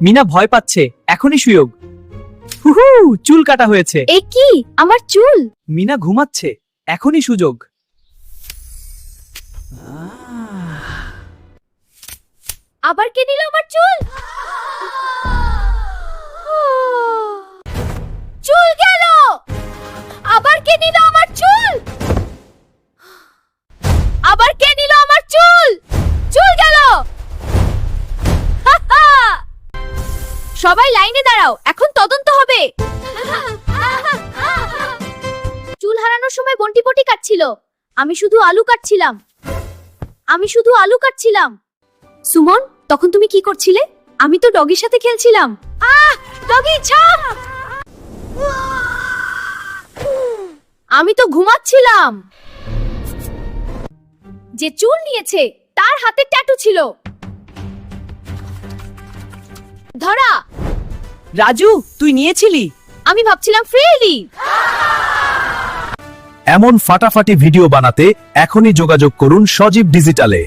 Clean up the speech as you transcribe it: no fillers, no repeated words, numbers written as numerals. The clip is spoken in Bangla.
মিনা ভয় পাচ্ছে, এখনই সুযোগ। হুহু, চুল কাটা হয়েছে। এ কি আমার চুল? মিনা ঘুমাচ্ছে, এখনই সুযোগ। আবার কে নিল আমার চুল? চুল গেল। আবার কে নিল আমার চুল? আবার কে নিল আমার চুল? চুল গেল। সবাই লাইনে দাঁড়াও, এখন তদন্ত হবে। চুল হারানোর সময় বন্টিপটি কাটছিল, আমি শুধু আলু কাটছিলাম। সুমন, তখন তুমি কি করছিলে? আমি তো ডগির সাথে খেলছিলাম। ডগি ছাড়। আমি তো ঘুমাচ্ছিলাম। যে চুল নিয়েছে তার হাতে ট্যাটু ছিল। ধরা। রাজু, তুই নিয়েছিলি? আমি ভাবছিলাম ফ্রিলি। এমন ফাটাফাটি ভিডিও বানাতে এখনই যোগাযোগ করুন সজীব ডিজিটালে।